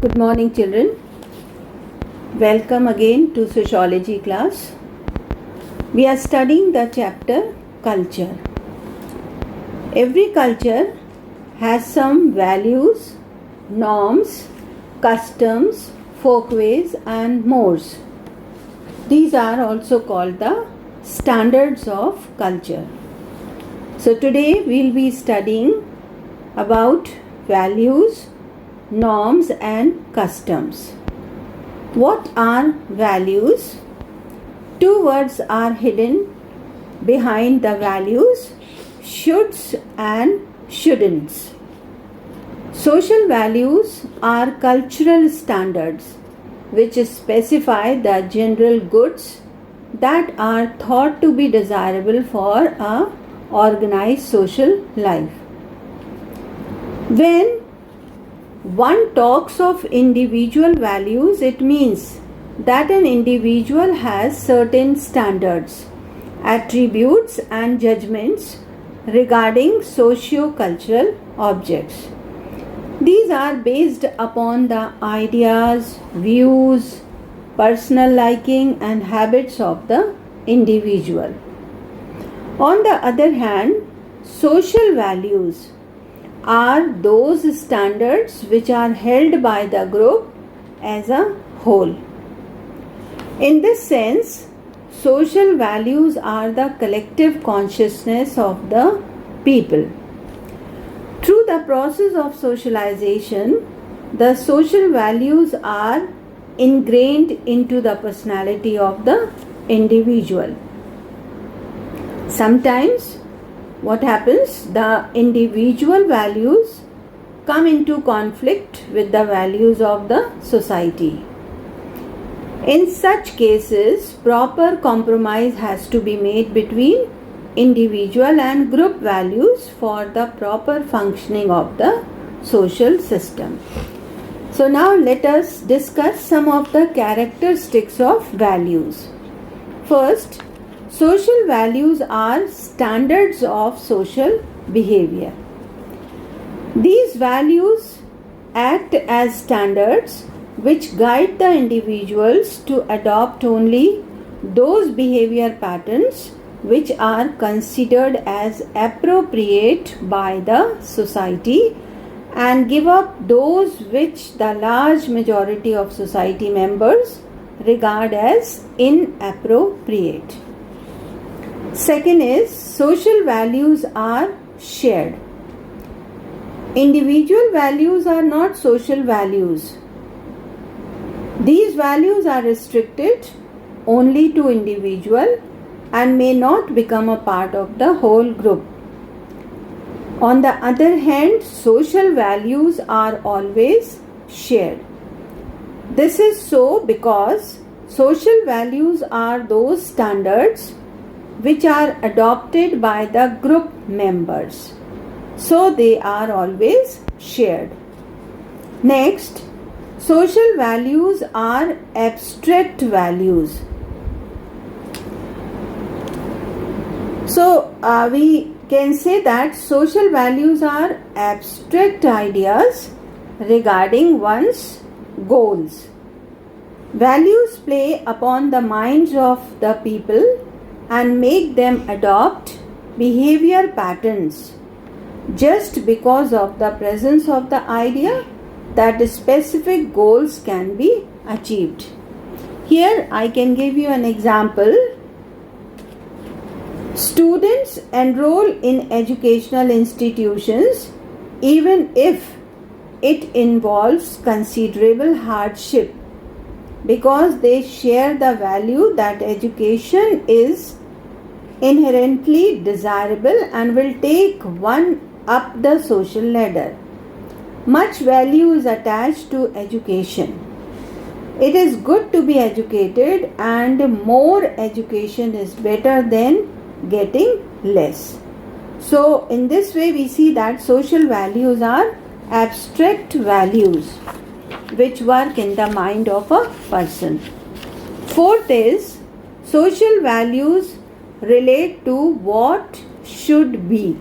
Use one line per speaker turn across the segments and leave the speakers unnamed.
Good morning, children. Welcome again to sociology class. We are studying the chapter culture. Every culture has some values, norms, customs, folkways and mores. These are also called the standards of culture. So today we will be studying about values, norms and customs. What are values? Two words are hidden behind the values: shoulds and shouldn'ts. Social values are cultural standards which specify the general goods that are thought to be desirable for a organized social life. When one talks of individual values, it means that an individual has certain standards, attributes and judgments regarding socio-cultural objects. These are based upon the ideas, views, personal liking and habits of the individual. On the other hand, social values are those standards which are held by the group as a whole. In this sense, social values are the collective consciousness of the people. Through the process of socialization, the social values are ingrained into the personality of the individual. Sometimes what happens? The individual values come into conflict with the values of the society. In such cases, proper compromise has to be made between individual and group values for the proper functioning of the social system. So now let us discuss some of the characteristics of values. First, social values are standards of social behavior. These values act as standards which guide the individuals to adopt only those behavior patterns which are considered as appropriate by the society and give up those which the large majority of society members regard as inappropriate. Second is, social values are shared. Individual values are not social values. These values are restricted only to individual and may not become a part of the whole group. On the other hand, social values are always shared. This is so because social values are those standards which are adopted by the group members. So they are always shared. Next, social values are abstract values. So we can say that social values are abstract ideas regarding one's goals. Values play upon the minds of the people and make them adopt behavior patterns just because of the presence of the idea that specific goals can be achieved. Here I can give you an example. Students enroll in educational institutions even if it involves considerable hardship because they share the value that education is inherently desirable and will take one up the social ladder. Much value is attached to education. It is good to be educated, and more education is better than getting less. So in this way we see that social values are abstract values which work in the mind of a person. Fourth is, social values relate to what should be.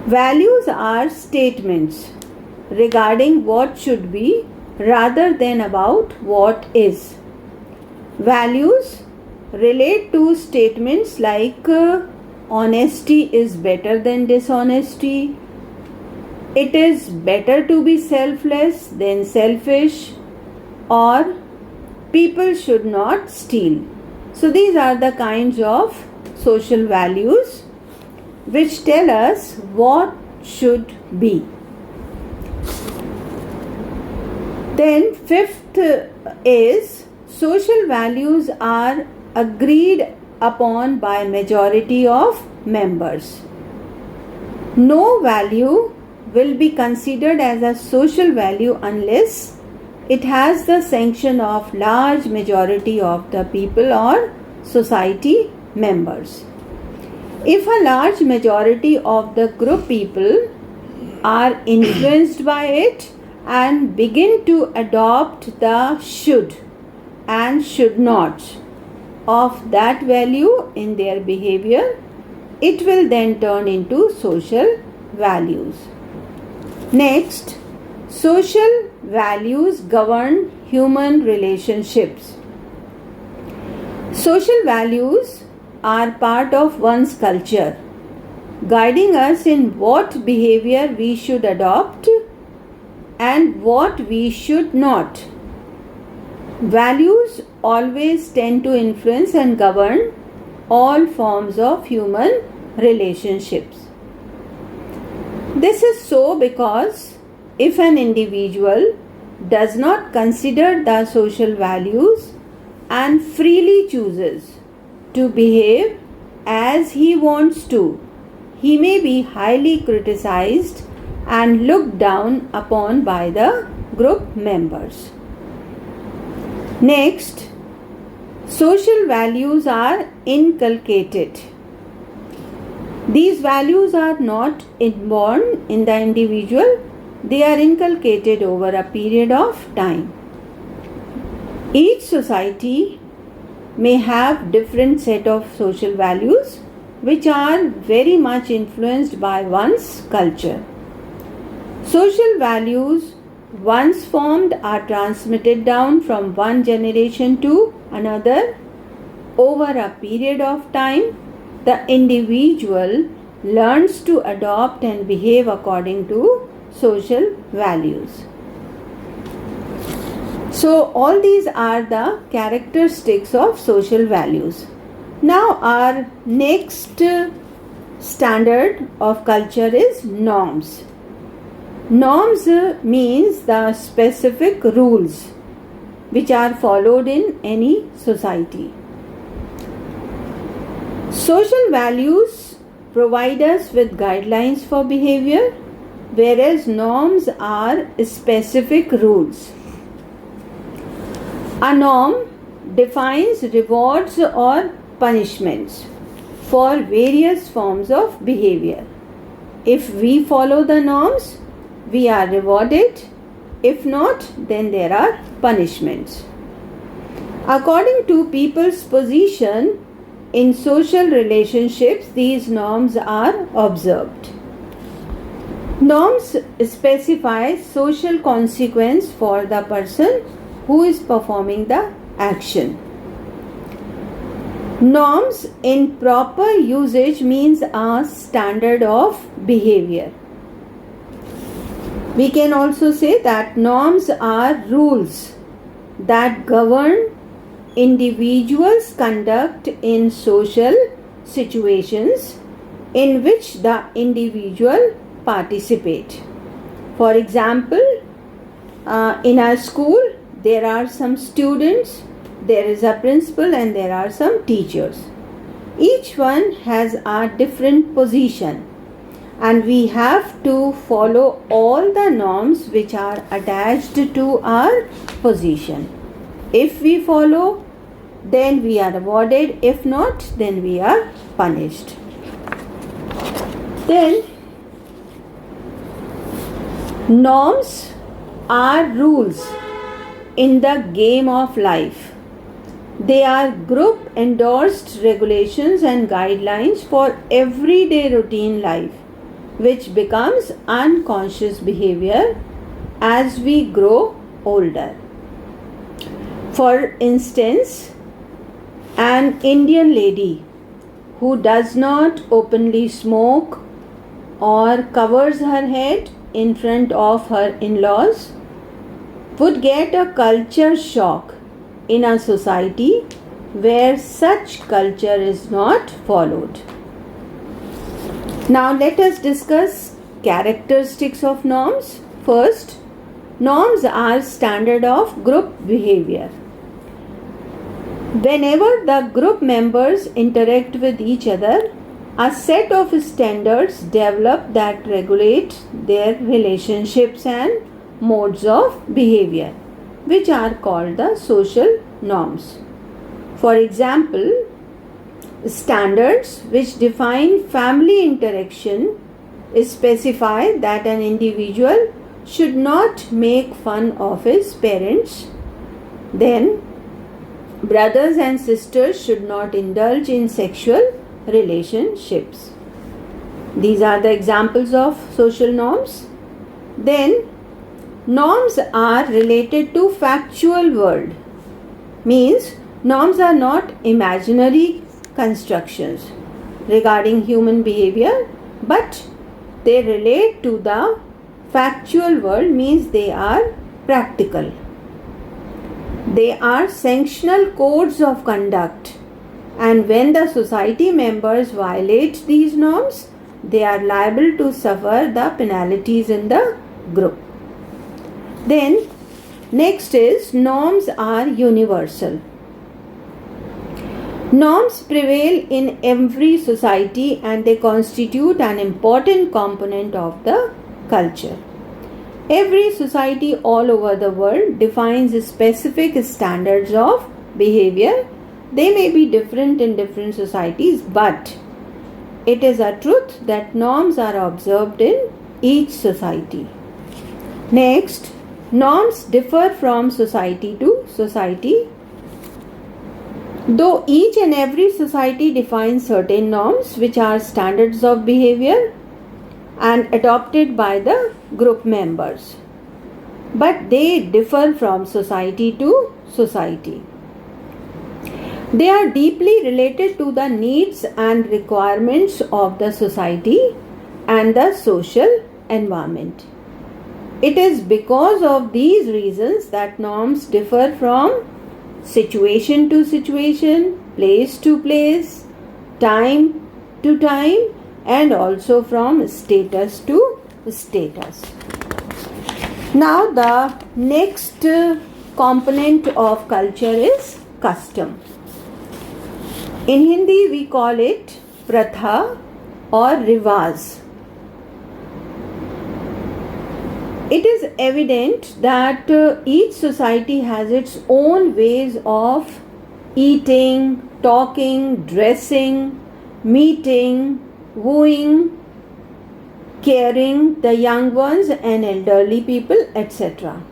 Values are statements regarding what should be rather than about what is. Values relate to statements like honesty is better than dishonesty, it is better to be selfless than selfish, or people should not steal. So these are the kinds of social values which tell us what should be. Then fifth is social values are agreed upon by majority of members. No value will be considered as a social value unless it has the sanction of large majority of the people or society members. If a large majority of the group people are influenced by it and begin to adopt the should and should not of that value in their behavior, it will then turn into social values. Next, social values govern human relationships. Social values are part of one's culture, guiding us in what behavior we should adopt and what we should not. Values always tend to influence and govern all forms of human relationships. This is so because if an individual does not consider the social values and freely chooses to behave as he wants to, he may be highly criticized and looked down upon by the group members. Next, social values are inculcated. These values are not inborn in the individual, they are inculcated over a period of time. Each society may have different set of social values which are very much influenced by one's culture. Social values once formed are transmitted down from one generation to another. Over a period of time, the individual learns to adopt and behave according to social values. So all these are the characteristics of social values. Now our next standard of culture is norms. Norms means the specific rules which are followed in any society. Social values provide us with guidelines for behavior, whereas norms are specific rules. A norm defines rewards or punishments for various forms of behavior. If we follow the norms, we are rewarded. If not, then there are punishments. According to people's position in social relationships, these norms are observed. Norms specify social consequence for the person who is performing the action. Norms in proper usage means a standard of behavior. We can also say that norms are rules that govern individuals' conduct in social situations in which the individual participate. For example, in our school there are some students, there is a principal and there are some teachers. Each one has a different position and we have to follow all the norms which are attached to our position. If we follow, then we are rewarded. If not, then we are punished. Then, norms are rules in the game of life. They are group endorsed regulations and guidelines for everyday routine life, which becomes unconscious behavior as we grow older. For instance, an Indian lady who does not openly smoke or covers her head in front of her in-laws would get a culture shock in a society where such culture is not followed. Now let us discuss characteristics of norms. First, norms are standard of group behavior. Whenever the group members interact with each other, a set of standards develop that regulate their relationships and modes of behavior, which are called the social norms. For example, standards which define family interaction specify that an individual should not make fun of his parents. Then, brothers and sisters should not indulge in sexual relationships. These are the examples of social norms. Then, norms are related to factual world. Means, norms are not imaginary constructions regarding human behavior, but they relate to the factual world, means they are practical. They are sanctional codes of conduct, and when the society members violate these norms, they are liable to suffer the penalties in the group. Then, next is norms are universal. Norms prevail in every society and they constitute an important component of the culture. Every society all over the world defines specific standards of behavior. They may be different in different societies, but it is a truth that norms are observed in each society. Next, norms differ from society to society. Though each and every society defines certain norms which are standards of behavior and adopted by the group members, but they differ from society to society. They are deeply related to the needs and requirements of the society and the social environment. It is because of these reasons that norms differ from situation to situation, place to place, time to time, and also from status to status. Now the next component of culture is custom. In Hindi we call it pratha or rivaj. It is evident that each society has its own ways of eating, talking, dressing, meeting, wooing, caring the young ones and elderly people, etc.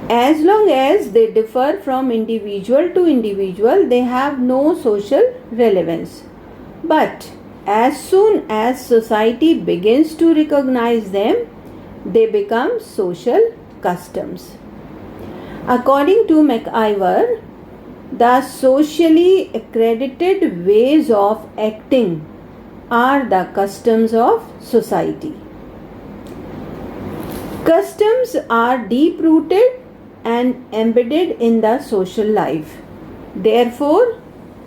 As long as they differ from individual to individual, they have no social relevance. But as soon as society begins to recognize them, they become social customs. According to McIver, the socially accredited ways of acting are the customs of society. Customs are deep-rooted and embedded in the social life. Therefore,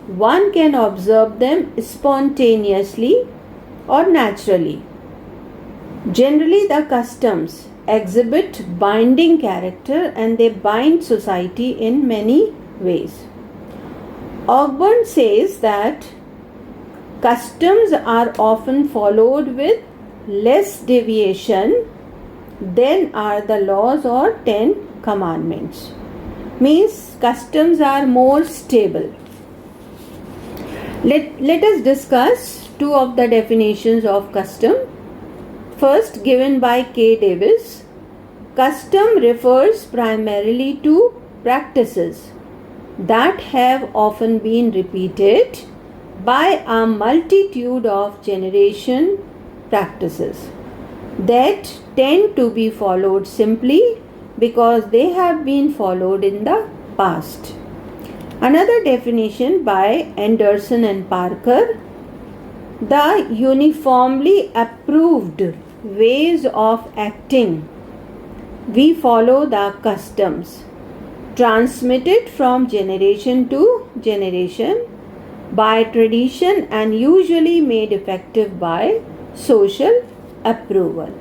one can observe them spontaneously or naturally. Generally, the customs exhibit binding character and they bind society in many ways. Ogburn says that customs are often followed with less deviation than are the laws or 10 commandments. Means customs are more stable. Let us discuss two of the definitions of custom. First, given by K. Davis, custom refers primarily to practices that have often been repeated by a multitude of generation practices. that tend to be followed simply because they have been followed in the past. Another definition by Anderson and Parker: the uniformly approved ways of acting. We follow the customs transmitted from generation to generation by tradition and usually made effective by social approval.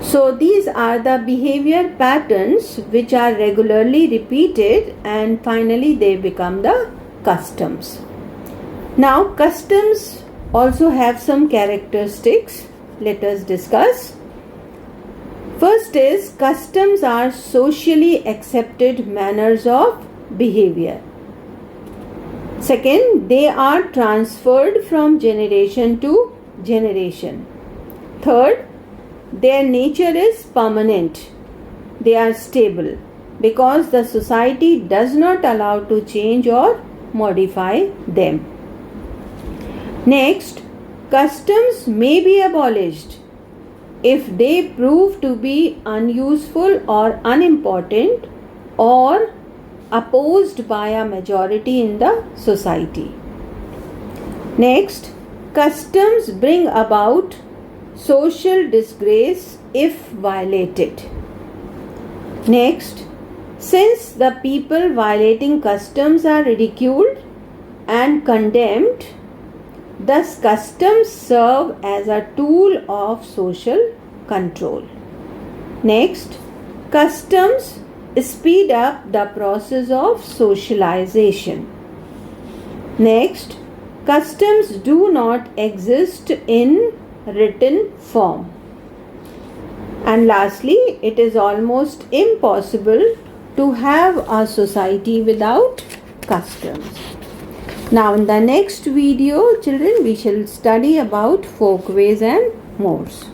So these are the behavior patterns which are regularly repeated and finally they become the customs. Now customs also have some characteristics. Let us discuss. First is, customs are socially accepted manners of behavior. Second, they are transferred from generation to generation. Third, their nature is permanent. They are stable because the society does not allow to change or modify them. Next, customs may be abolished if they prove to be unuseful or unimportant or opposed by a majority in the society. Next, customs bring about social disgrace if violated. Next, since the people violating customs are ridiculed and condemned, thus customs serve as a tool of social control. Next, customs speed up the process of socialization. Next, customs do not exist in written form. And lastly, it is almost impossible to have a society without customs. Now in the next video, children, we shall study about folkways and mores.